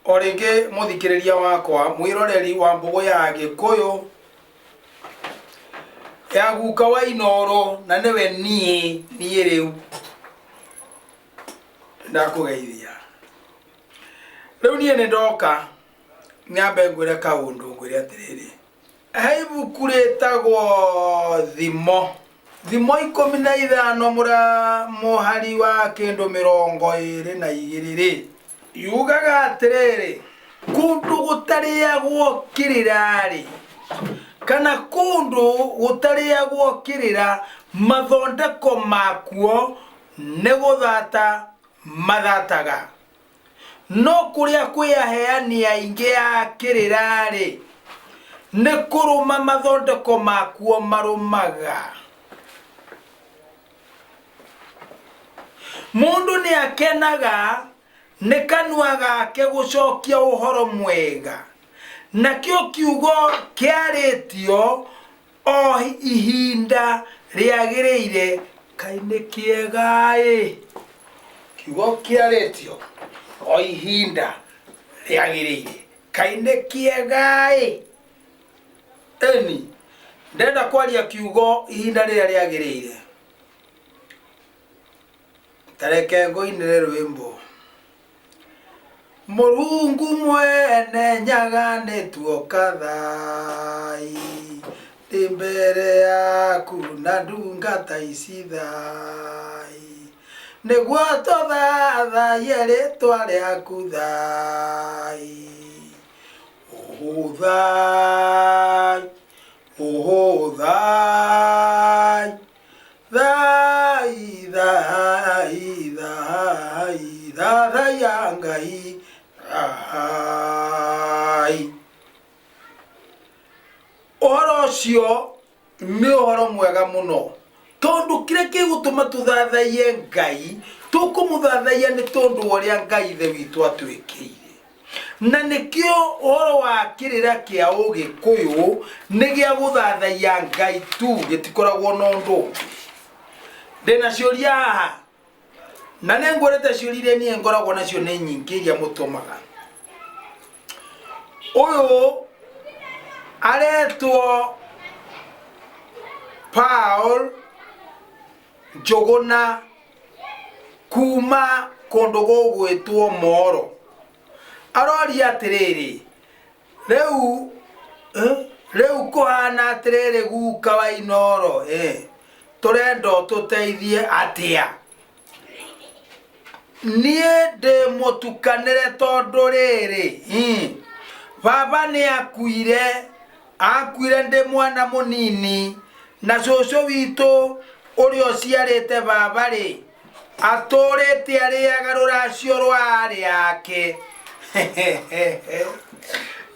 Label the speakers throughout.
Speaker 1: Orenge muthikiriria wakwa mwiroreri wa mbugu ya Gikuyu ya guka wa Inoro na niwe nie riu ndakugeithia riu nie ni ndoka nyambe ngwire kaundu ngwire atiriri ibuku ritagwo Thimo 15 mura muhari wa kindu 22 yugaga atiriri kundu gutariagwo kirirari kana kundu gutariagwo kirira mathondeko makuo ne guthata mathataga no kuria kwiaheani aingi ya kirirari ne kuruma mathondeko makuo marumaga mundu ni akenaga ne kanua gake gucokia uhoro mwega nakio kiugo kiaritio o ihinda riagiriire kaine kiegai kiugo kiaritio o ihinda riagiriire kaine kiegai eni ndenda kwaria kiugo ihinda riria riagiriire tareke ngoinire rwimbo Murungu mwene nyaga nituoka thai imbere yaku na ndungata ici thai niguo tuthathaie ritwa riaku thai thai thai thai thai thai ya Ngai Ohoro cio ni ohoro mwega muno tondu kire kigutuma tuthathaie Ngai tukumuthathaia ni tondu uria Ngai the witu atwikiire na nikio ohoro wa kirira kia Ugikuyu ni gia guthathaia Ngai tu gitikoragwo na undu ndina ciuria haha na nengorete ciurire nie ngoragwo nacio ni nyingi iria mutumaga uyu aretwo Paul Njuguna kuma kundu gugwitwo Moro arori atiriri riu kuhana atiriri guka wa Inoro turenda tuteithie atia nie de mutukanire tondu riri baba ni akuire ndi mwana munini na coco witu urio ciarite baba ri aturite ariaga ruracio rwa ari yake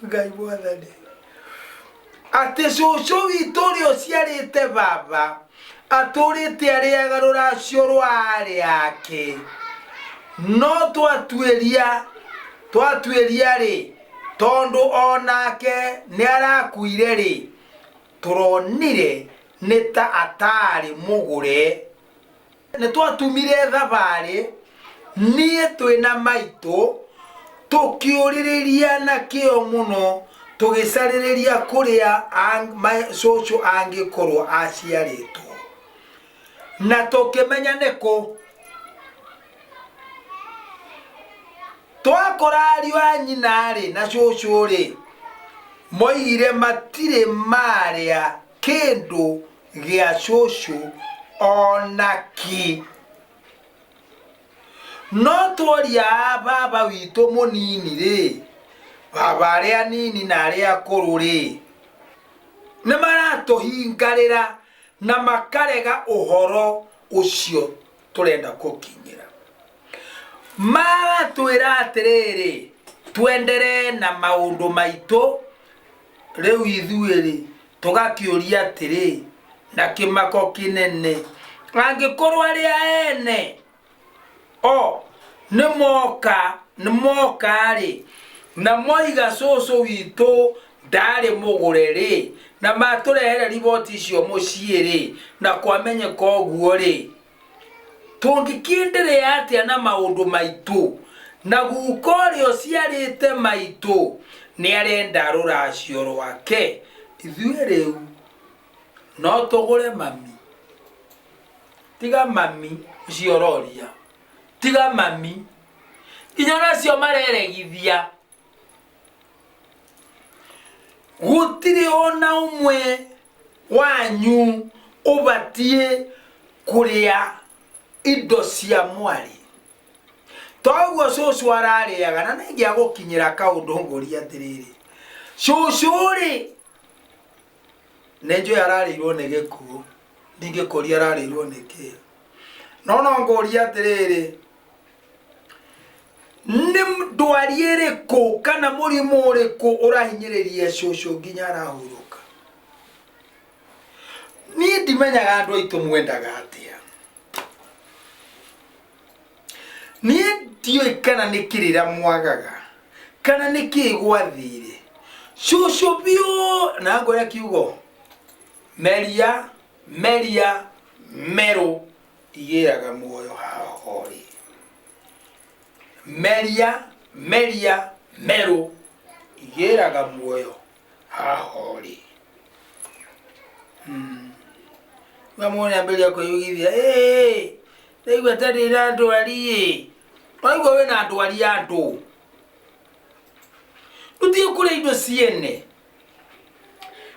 Speaker 1: Ngai mwathani ati coco witu urio ciarite baba aturite ariaga ruracio rwa ari yake no twatueria ri tondu onake ni arakuire ri turonire ni ta atari mugure ni twatumire thabari nie twina maitu tukiuririria na kio muno tugisaririria kuria coco angikorwo aciaritwo na tukimenya niko twakorario anyinari na coco ri moigire matire maria kindu gia coco onaki no tworia baba witu munini ri baba aria nini na aria akuru ri ni maratuhingarira na makarega uhoro ucio turenda kukinyira maratwira atiriri twendere na maundu maitu riu ithuiri tugakiuria atiri na kimako kinene angikorwo aria ene ni moka ri na moiga coco witu ndari mugure ri na maturehere riboti cio mucii ri na kwamenyeka uguo ri tungikiendelea atia na maundu maitu na gukori ociarite maitu ni arenda ruracio rwake. Ithuĩ rĩu no tũgũre mami, tiga mami ũcio ũroria, tiga mami nginya nacio mareregithia. Gũtirĩ ona ũmwe wanyu ũbatie kũrĩa indo cia mwari. Toguo cucu ararĩaga na nĩngĩa gũkinyĩra kaũndũ ngũria atĩrĩrĩ, cucu rĩ nĩnjũĩ ararĩirwo nĩ gĩkuũ, ndingĩkũria ararĩirwo nĩ kĩ. No ngũria atĩrĩrĩ, nĩ ndwari ĩrĩkũ kana mũrimũ ũrĩkũ ũrahinyĩrĩria cucu nginya arahurũka? Niĩ ndimenyaga andũ aitũ mwendaga atĩa. Niĩ ndiũĩ kana nĩ kĩrĩra mwagaga kana nĩ kĩĩ gwathire. Cucu biũ na ngũria kiugo meria meria merũ igĩraga muoyo haho rĩ. Meria meria merũ igĩraga muoyo haho rĩ. Mamone ambĩrĩria kũiyũgithia, ndaigua ta ndĩna ndwari. Waigua wĩna ndwari ya andũ, ndũthiĩ kũrĩa indo ciene.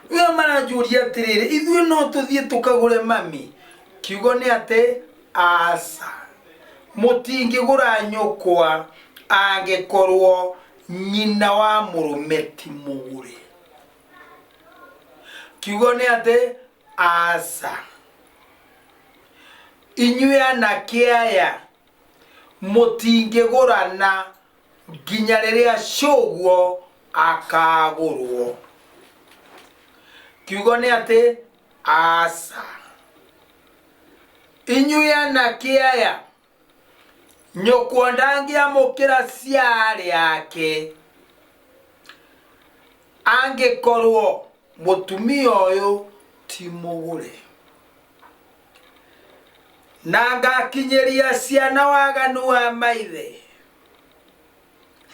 Speaker 1: Wĩra maranjũria atĩrĩrĩ, ithuĩ no tũthiĩ tũkagũre mami? Kiugo nĩ atĩ aca, mũtingĩgũra nyũkwa angĩkorwo nyina wa mũrũme ti mũgũre. Kiugo nĩ atĩ aca, inyuĩ anake aya mũtingĩgũrana nginya rĩrĩa cũguo akagũrwo. Kiugo nĩ atĩ aca, inyuĩ anake aya nyũkwa ndangĩamũkĩra ciarĩ yake angĩkorwo mũtumia ũyũ ti mũgũre. Na ngakinyĩria ciana waganu wa maithe.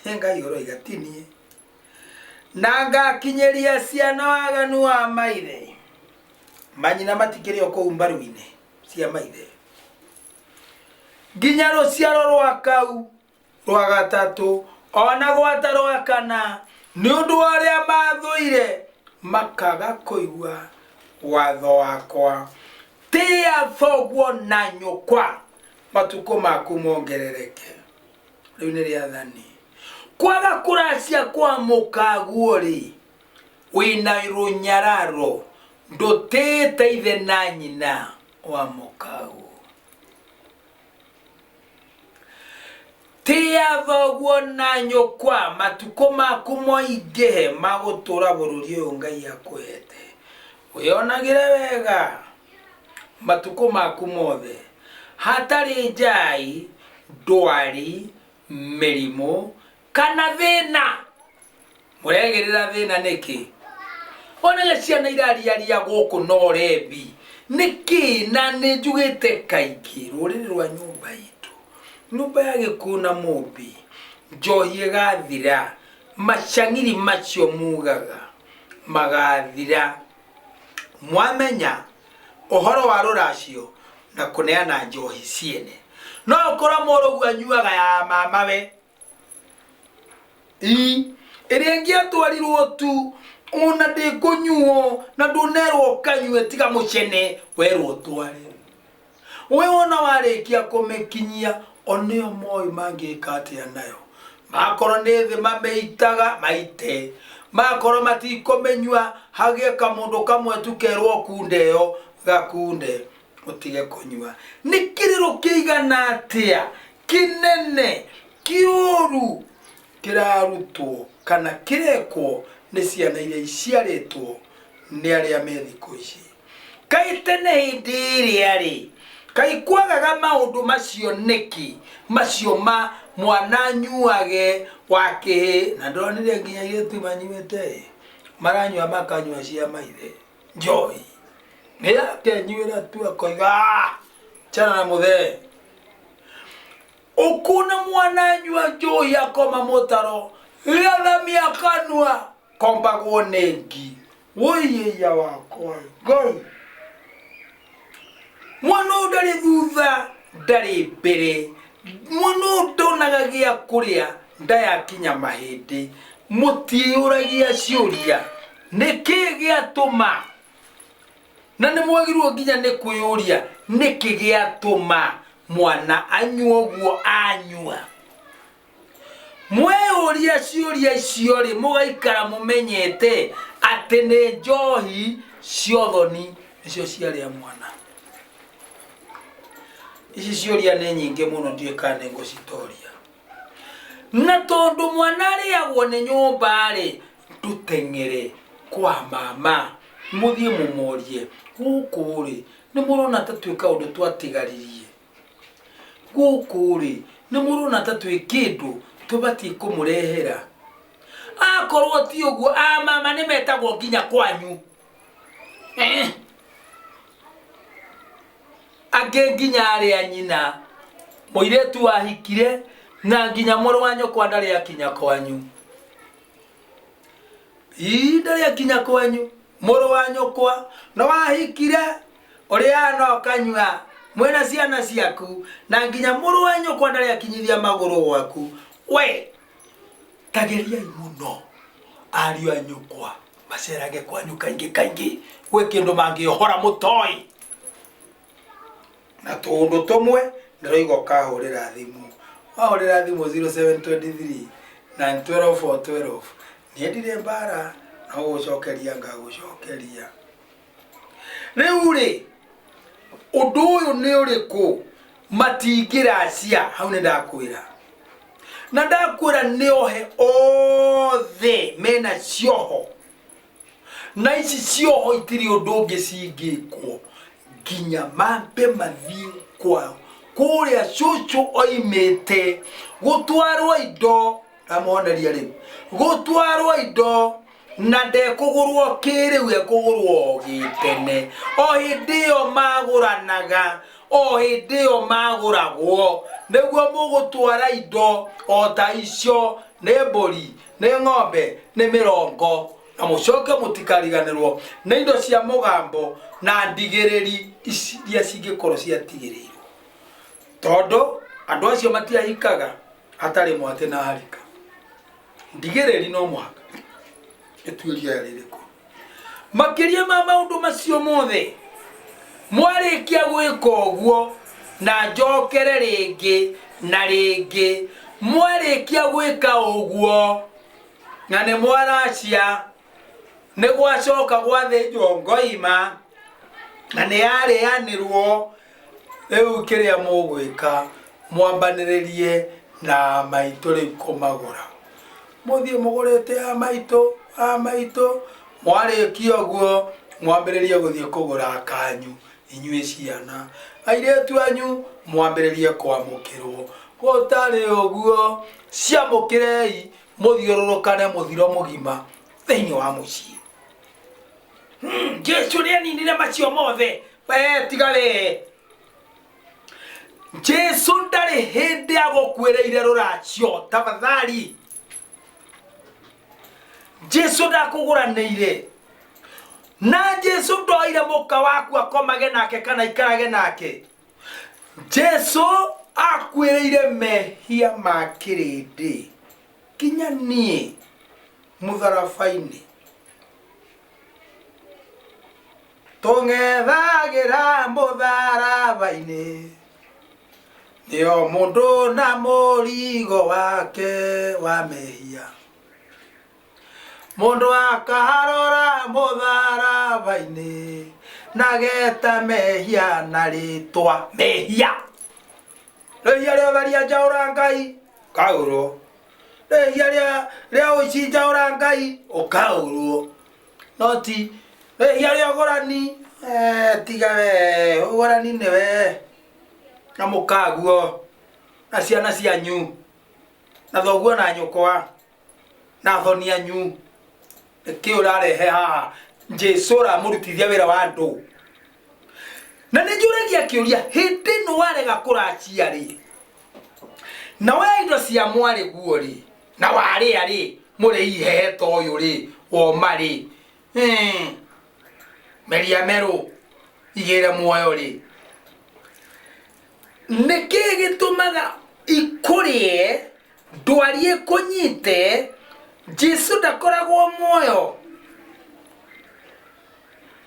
Speaker 1: Ngai ũroiga ti niĩ. Na ngakinyĩria ciana waganu wa maithe. Manyina matikĩrĩ o kũu mbaru-inĩ cia maithe. Nginya rũciaro rwa kau rwa gatatũ ona gwata rwa kana, nĩ ũndũ wa arĩa mathũire makaga kũigua watho wakwa. Tĩa thoguo na nyũkwa matukũ maku mongerereke. Rĩu nĩ rĩathani. Kwaga kũracia kwa mũkaguo rĩ, wĩna rũnyararo ndũtĩte ithe na nyina wa mũkaguo. Tĩa thoguo na nyũkwa matukũ maku moingĩhe magũtũra bũrũri ũyũ Ngai akũhete. Wĩonagĩre wega matukũ maku mothe, hatarĩ njai, ndwari, mĩrimũ kana thĩna. Mũregĩrĩra thĩna nĩkĩ? Onaga ciana irariaria gũkũ no rembi nĩkĩ? Na nĩ njugĩte kaingĩ rũrĩrĩ rwa nyũmba itũ, nyũmba ya gĩkuũ na mũmbi, njohi ĩgathira, macang'iri macio mugaga magathira. Mwamenya ũhoro wa rũracio na kũneana njohi ciene. No ũkora mũrũguo anyuaga ya mamawe, ĩrĩa ĩngĩatwarirwo tu ona ndĩkũnyuo na ndũnerwo kanyue tiga mũcene werwo tware. We wona warĩkia kũmĩkinyia onĩo moĩ mangĩka atĩa nayo. Makorwo nĩ thĩ mamĩitaga maite, makorwo matikũmĩnyua hagĩe kamũndũ kamwe tu kerwo kunde ĩyo gakunde ũtige kũnyua. Nĩ kĩrĩro kĩigana atĩa kĩnene kĩũru kĩrarutwo kana kĩrekwo nĩ ciana iria iciarĩtwo nĩ arĩa me thikũ ici. Kaĩ tene hĩndĩ ĩrĩa rĩ, kaĩ kwagaga maũndũ macio nĩkĩ? Macio ma mwana nyuage wa kĩhĩ. Na ndonire nginya airĩtu manyuĩte maranyua makanyua cia maithe njohi. Nĩyake nyuĩra tu akoiga chana na mũthee. ukuna mwana nyua njohi akoma mutaro riathamia kanua kombagwo nengi woiya wakwa Ngai mwana ndari thutha ndari mbere mwana ndonaga gia kuria ndayakinya mahindi mutiuragia ciuria niki giatuma na ni mwagirwo nginya ni kwiyuria niki giatuma mwana anyua guo anyua mweyuria ciuria icio ri mugaikara mumenyete ati ni njohi ciothoni nicio ciaria mwana ici ciuria ni nyingi muno ndiekane ngucitoria na tondu mwana riagwo ni nyumba ri ndutengere kwa mama muthie mumorie guku ri ni murona tatwika undu twatigaririe guku ri ni murona tatwikindu tubati kumurehera akorwo ti uguo mama ni metagwo nginya kwanyu age nginya ari anyina muiretu ahikire na nginya moro wa nyokwa ndari akinya kwanyu ndari akinya kwanyu moro wa nyokwa no wahikire uri ano kanywa mwena ciana ciaku na nginya moro wa nyokwa ndari akinyithia maguru gwaku we tageria muno ari wa nyokwa macerage kwanyu kaingi we kindu mangihora mutoi na tundu tumwe ndiroigo kahurira thimu wahurira thimu 0723 912 niendire mbara na gucokeria ngagucokeria riu ri undu uyu ni uriku matingiracia hau ni ndakwira na ndakwira ni ohe othe mena cioho na ici cioho itiri undu ungi cingikwo nginya mambe mathie kwao kuria cucu oimete gutwarwo indo amoneria ri gutwarwo indo na ndekugurwo kiriu ekugurwo gitene o hindio maguranaga o hindio maguragwo niguo mugutwara indo o ta icio ne mburi ne ng'ombe ne mirongo na mucoke mutikariganirwo na indo cia mugambo na ndigiriri iria cingikorwo ciatigirirwo tondu andu acio matiahikaga hatari mwate na harika ndigiriri no mwaka etuiria ririko makiria ma maundu macio mothe mwarikia gwika uguo na njokere ringi na ringi mwarikia gwika uguo na ni mwaracia ni gwacoka gwathinjwo ngoima na ni yarianirwo riu kiria mugwika mwambaniririe na maitu riu kumagura muthie mugurite maitu mwarikia uguo mwambiririe guthie kugura kanyu inyue ciana airetu anyu mwambiririe kwamukirwo gutari uguo ciamukirei muthiururukane muthiro mugima thiini wa mucii Jesu ni aninire macio mothe tigare Jesu ndari hindi agukwireire ruracio tafadhali Jesu ndakuguranire na Jesu ndoire muka waku akomage nake kana ikarage nake Jesu akwireire mehia makirindi kinya nie mutharabaini tungethagira mutharabaini nio mundu na murigo wake wa mehia mundu akaharora mutharabaini nageta mehia na ritwa mehia rehia ria tharia njaura Ngai kaurwo rehia ria uici njaura Ngai ukaurwo noti rehia ria gorani tiga we gorani newe na mukaguo na ciana cianyu na thoguo na nyukwa na thoni anyu ki urarehe haha Jesu ramurutithia wira wa andu na ni njuragia kiuria hindi no warega kurachia ri na we indo cia mwari guo ri na wari ari muri iheto uyu ri o mari meria meru igere muoyo ri niki gitumaga ikurie ndwarie kunyite Jesu ndakoragwo muoyo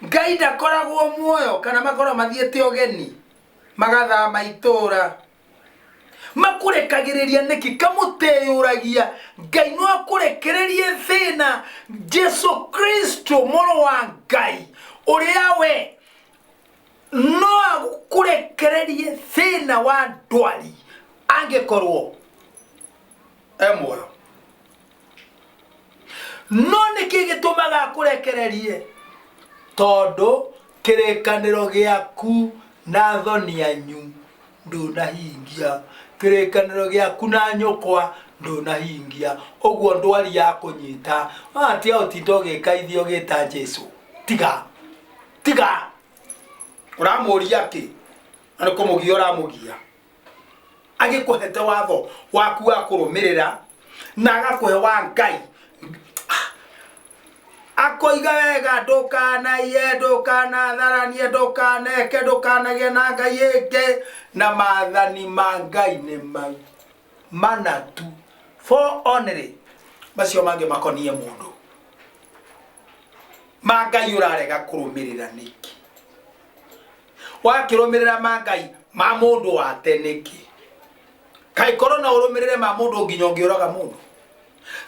Speaker 1: Ngai ndakoragwo muoyo kana makoro mathiete ogeni magathama itura makurekagiriria niki kamuteyuragia Ngai no akurekererie thina Jesu Kristo moro wa Ngai uria we no akurekererie thina wa ndwari angekorwo muoyo no niki gitumaga akurekererie todo kirekaniro giaku na thoni anyu ndunahingia kirekaniro giaku na nyokwa ndunahingia oguo ndwari ya kunyita ati utindo gikaithio gita Jesu tiga uramuria ki anako mugia uramugia agikuhete watho waku wa kurumirira na agakuhe wa Ngai akoiga wega ndukana ye ndukana tharanie ndukana ke ndukana ge na Ngai eke na maathani ma Ngai ne manatu for only macio mange makonie mundu ma Ngai urarega kurumirira niki wakirumirira ma Ngai ma mundu wateneki kai korona urumirire ma mundu nginyongi uraga mundu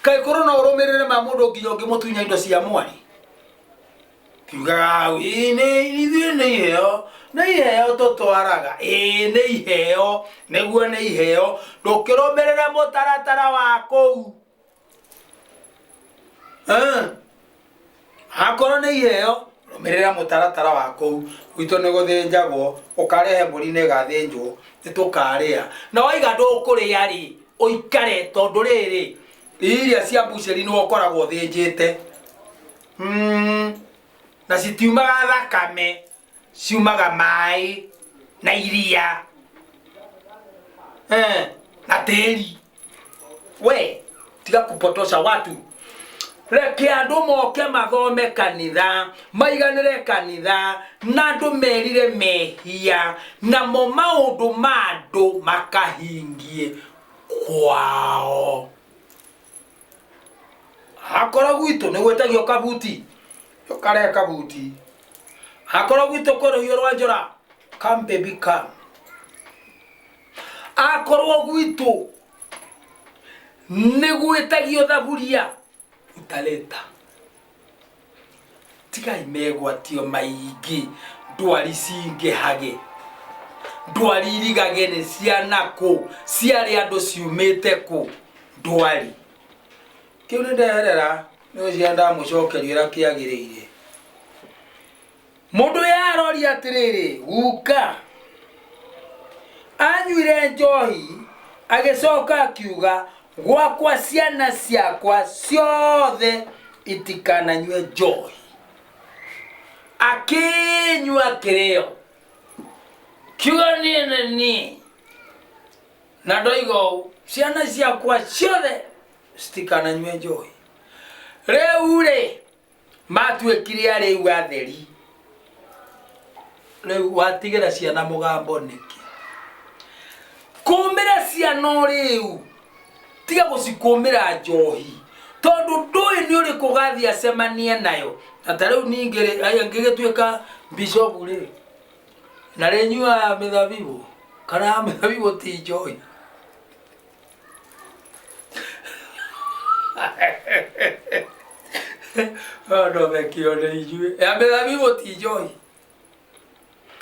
Speaker 1: kai korona urumirire ma mundu nginyongi mutunya indo cia mwari kiuga ne iheo totwaraga ne iheo neguo ne iheo ndukirumirira mutaratara wako hakoro ne iheo rumirira mutaratara wako wito ne guthinjagwo ukarehe mburi ne gathinjwo nitukaria na waiga ndukuria ri uikare tondu riri iria cia buceri no ukoragwo thinjite na citiumaga thakame ciumaga mai na iria na teri we tiga kupotosha watu reke andu moke mathome kanitha maiganire kanitha na andu merire mehia na mo maundu mandu makahingie kwao hakora gwitu ni gwetagio kabuti yokare kabuti hakora gwitu koro yorwa njora come baby come akorwo gwitu ni gwetagio thaburia utaleta tigai megwatio maingi ndwari cinge hage ndwari irigage ni ciana ku ciari andu ciumite ku ndwari kiu ni nderera no cianda mucokerio ira kiagirire mundu yarori atiriri uka anyuire njohi agicoka akiuga gwakwa ciana ciakwa ciothe itikananywe njohi akinywa kirio kiuga ni na ndoigo ciana ciakwa ciothe citikananywe njohi riu ri matuikire ari atheri riu watigira ciana mugambo niki kumira ciana riu tiga gucikumira njohi tondu ndui ni uri kugathia semanie nayo ata riu ningire aya ngigituika bishop ri na renyua mithabibu kana mithabibu ti njohi no mekione ijue ya mithabibu ti njohi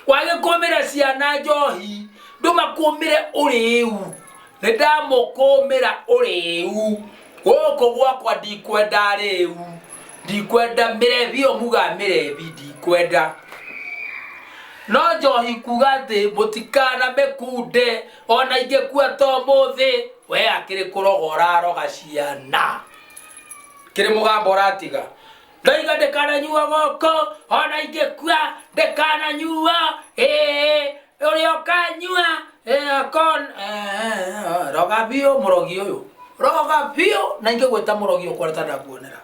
Speaker 1: wage kumira ciana njohi nduma kumire uriu ndamukumira uriu goko gwakwa ndikwenda riu ndikwenda mirebi omuga mirebi ndikwenda no njohi kuga thi mutikana mekunde ona ingekua to muthi we akiri kurogora roga ciana kiri mugambo ratiga ndaiga ndekananyua goko ona ingekua ndekananyua uri okanyua akon roga bio murogi uyu roga bio na inge gweta murogi ukwareta ndakuonera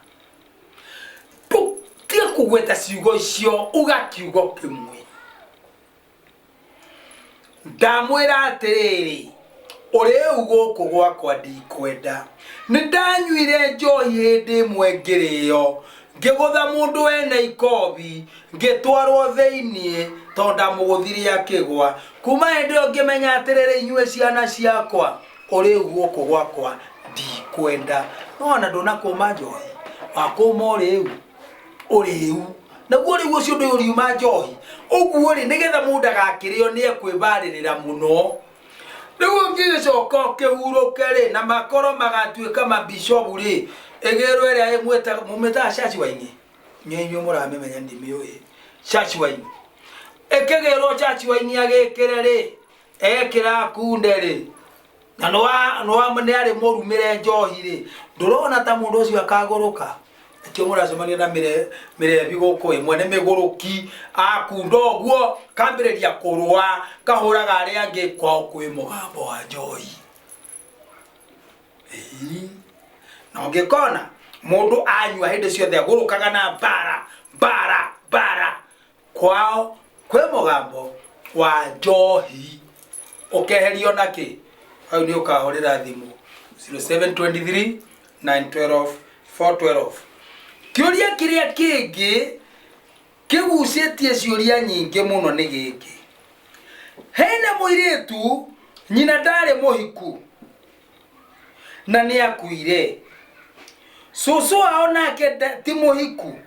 Speaker 1: tie kugweta ciugo icio ugakiugo kimwe ndamwira atiriri uri uguku gwakwa ndikwenda ni ndanyuire njohi hindi imwe ngiriyo ngigutha mundu ena ikobi ngitwarwo thiini tonda muguthiria kigwa kuma hindi yo ngimenya atiriri inyue ciana ciakwa uri uguku gwakwa ndikwenda nona ndona kuma njohi wakuma uriu naguo riu ucio ndu uriuma njohi uguo ri nigetha mundu agakirio ni ekwibaririra muno riu ngicoka kihuruke ri na makoro magatuika mabishopu ri egero ria imweta mumeta shachi waini nyenyu muramemenya ndimiui shachi waini ekegero shachi waini agekere ri ekira kunde ri na noa mune ari morumire njohi ri ndurona ta mundu ucio akaguruka kyo muracemania na mire biguko imwe ne miguruki akundo guo kambireria kurwa kahuraga ari ange kwao kwi mugambo wa njohi no ngikona mundu anywa hindi ciothe agurukaga na bara kwao kwi mugambo wa njohi ukeherio naki au ni ukahorera thimu 0723 912 412 Kiuria kiria kingi kigucetie ciuria nyingi muno ni giki hena muiritu nyina ndari muhiku na ni akuire susu aona ke ti muhiku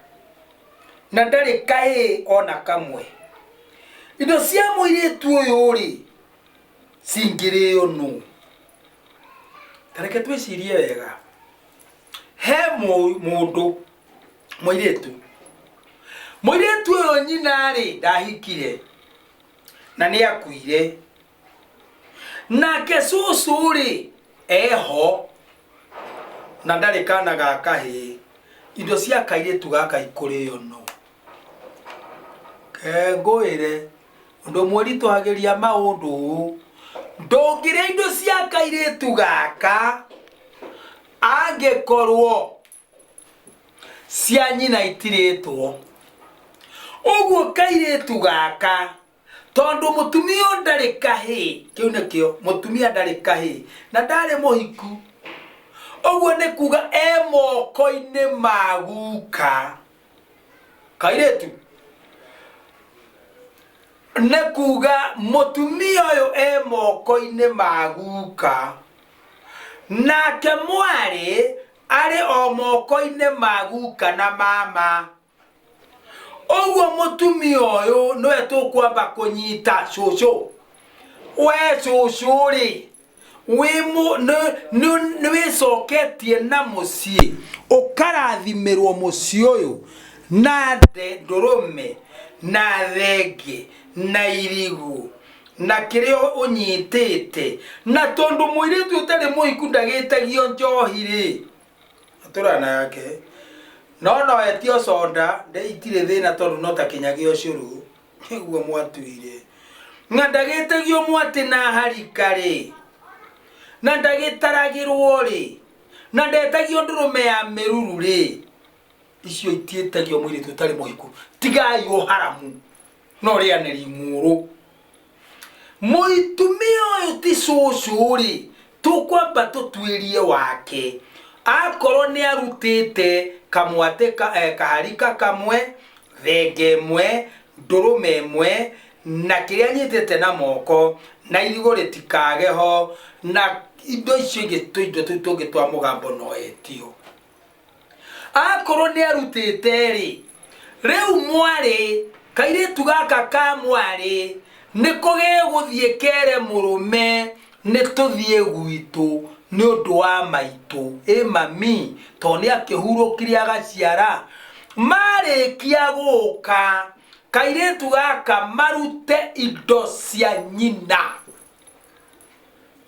Speaker 1: na ndari kae ona kamwe indo cia muiritu uyu ri cingirio nu tareke twicirie wega he mundu muiritu uyu nyina ri ndahikire na ni akuire nake susu ri eho na ndari kana gakahi indo cia kairitu gaka ikurio no kengoire undu mweritu ageria maundu ndongire indo cia kairitu gaka angekorwo cia nyina itiritwo uguo kairitu gaka tondu mutumia ndari kahi kiu nikio mutumia ndari kahi na ndari muhiku uguo ni kuga moko-ini maguka kairitu ne kuga mutumia uyu moko-ini maguka nake mwari ari o moko-ini maguka na mama uguo mutumia uyu noe tukwamba kunyita cucu we cucu ri wimu niwicoketie na mucii ukarathimirwo mucii uyu na ndurume na thenge na irigu na kirio unyitite na tondu muiritu utari muhiku ndagitagio njohi ri aturana yake no etio soda ndeitire thina tondu no takinyagio curu guo mwatuire nga ndagitagio mwati na harikari na ndagitaragirwo ri na ndetagio ndurume ya meruru ri icio itietagio muiritu utari muhiku tigai haramu no rianeri muru muitumia uyu ti cucu ri tukwamba tutwirie wake akorwo ni arutite kamwate kaharika kamwe thenge mwe ndurume mwe na kiria nyitete na moko na irigo ritikageho na indo icio ingi tuingi twa mugambo no etio akorwo ni arutite ri riu mwari kairitu gaka ka mwari nikuge guthie kere murume nituthie gwitu ni undu wa maitu mami to ni akihurukiria agaciara marikia guka kairitu gaka marute indo cia nyina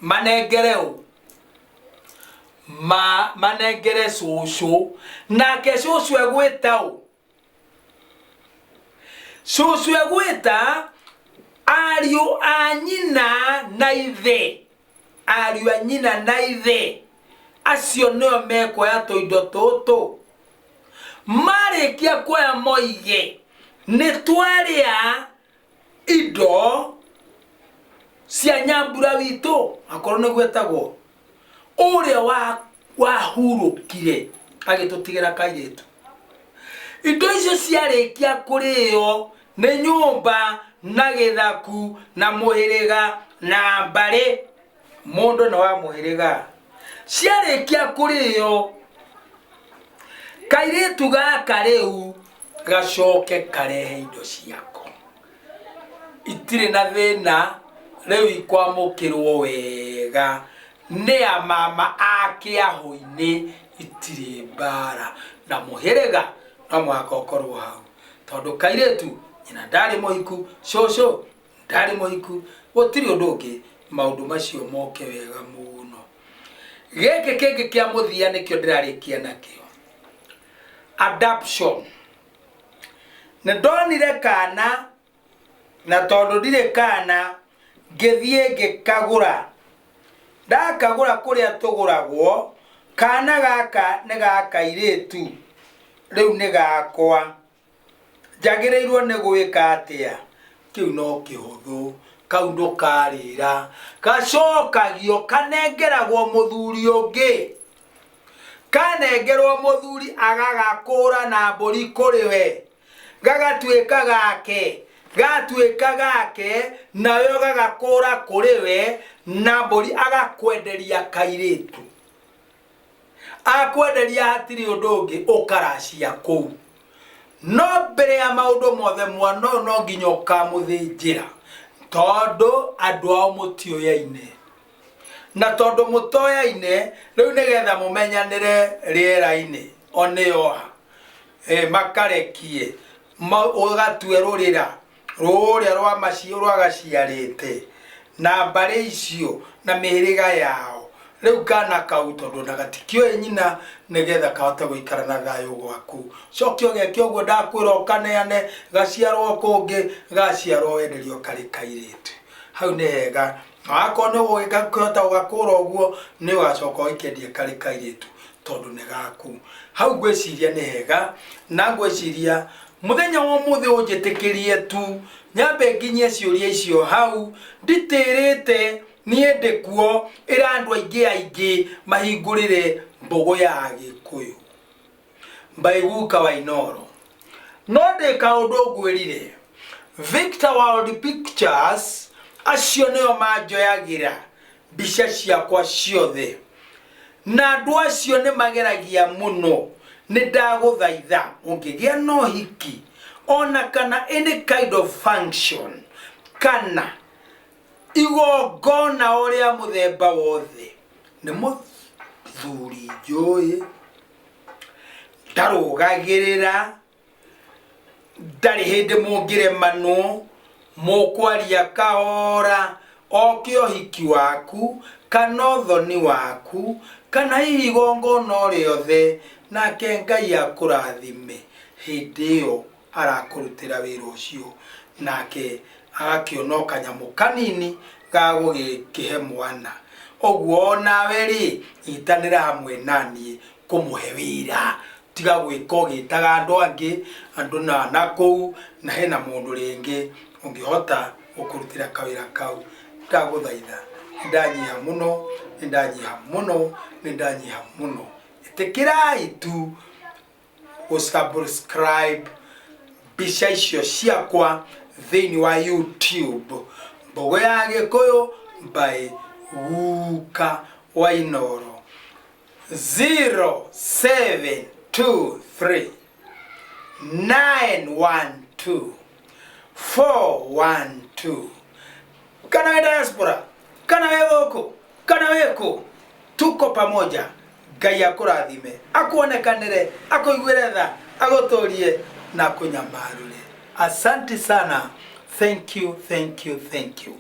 Speaker 1: manegereu manegere cucu nake cucu egwita cucu egwita ariũ a nyina na ithe, ariũ a nyina na ithe acio nĩo mekuoya tũindo tũtũ. Marĩkia kuoya moige nĩ twarĩa indo cia Nyambura witũ, akorwo nĩ gwetagwo ũrĩa wahurũkire agĩtũtigĩra kairĩtu. Indo icio ciarĩkia kũrĩo nĩ nyũmba na gĩthaku na mũhĩrĩga na mbarĩ, mũndũ na wa mũhĩrĩga, ciarĩkia kũrĩo kairĩtu gaka rĩu gacoke karehe indo ciako. Itirĩ na thĩna, rĩu ikwamũkĩrwo wega nĩ a mama a kĩahũ-inĩ, itirĩ mbara na mũhĩrĩga no mũhaka ũkorwo hau, tondũ kairĩtu nyina ndarĩ mũhiku, cũcũ ndarĩ mũhiku, gũtirĩ ũndũ ũngĩ, maũndũ macio moke wega mũno. Gĩkĩ kĩngĩ kĩa mũthia nĩkĩo ndĩrarĩkia nakĩo, adoption. Nĩndonire kana na tondũ ndirĩ kana ngĩthiĩ ngĩkagũra, ndakagũra kũrĩa tũgũragwo. Kana gaka nĩ ga kairĩtu, rĩu nĩ gakwa, njagĩrĩirwo nĩ gwĩka atĩa? Kĩu no kĩhũthũ, kau ndũkarĩra, gacokagio kanengeragwo mũthuri ũngĩ, kanengerwo mũthuri agagakũra na mbũri kũrĩ we, gagatuĩka gake, gatuĩka gake nawe gagakũra kũrĩ we na mbũri agakwenderia kairĩtu. Akwenderia hatirĩ ũndũ ũngĩ, ũkaracia kũu. No mbere ya maũndũ mothe mwana no nginya ũkamũthĩnjĩra, tondũ andũ ao mũtioyaine, na tondũ mũtoyaine rĩu nĩgetha mũmenyanĩre rĩera-inĩ oneoha makarekie ũgatue rũrĩra rũrĩa rwa macio rwagaciarĩte na mbarĩ icio na mĩhĩrĩga yao. Rĩu kana kau tondũ na gatikĩoĩ nyina nĩgetha kahote gũikara na thayũ gwaku, cokio geke ũguo ndakwĩra ũkaneane, gaciarwo kũngĩ gaciarwo wenderio karĩ kairĩtu. Hau nĩ hega, akorwo nĩ ũgũkĩhota gũgakũra ũguo nĩ ũgacoka ũgĩkendie karĩ kairĩtu tondũ nĩ gaku. Hau ngwĩciria nĩ hega, na ngwĩciria mũthenya wa ũmũthĩ ũnjĩtĩkĩrie tu nyambe nginyie ciũria icio hau, nditĩrĩte niĩ ndĩkuo ĩra andũ aingĩ mahingũrĩre mbũgũ ya Gĩkũyũ. Mbaiguka Wainoro, no ndĩ kaũndũ ngwĩrire, Victor World Pictures acio nĩo manjoyagĩra mbica ciakwa ciothe, na andũ acio nĩ mageragia mũno. Nĩ ndagũthaitha ũngĩgĩa na ũhiki ona kana any kind of function kana igongona ũrĩa mũthemba wothe, nĩ mũthuri njũĩ, ndarũgagĩrĩra, ndarĩ hĩndĩ mũngĩremanwo, mũkwaria kahora, oke ũhiki waku kana ũthoni waku kana hihi igongona o rĩothe, nake Ngai akũrathime, hĩndĩ ĩyo arakũrutĩra wĩra ũcio, nake agakĩona kanyamũ kanini ga gũgĩkĩhe mwana. Ũguo nawe rĩ, nyitanĩra hamwe naniĩ kũmũhe wĩra, tiga gwĩka ũgĩtaga andũ angĩ, andũ na nakũu na hena mũndũ rĩngĩ ũngĩhota gũkũrutĩra kawĩra kau. Ndagũthaitha, nĩndanyiha mũno, nĩndanyiha mũno, nĩndanyiha mũno, ĩtĩkĩrai tu gũsubscribe mbica icio ciakwa thĩinĩ wa YouTube, Mbũgũ ya Gĩkũyũ by Guka Wainoro. 0723 912 412. Kana we diaspora, kana we gũkũ, kana wĩkũ, tuko pamoja. Ngai akũrathime, akuonekanĩre, akũiguĩre tha, agũtũrie na kũnyamarũre. Asante sana. Thank you, thank you, thank you.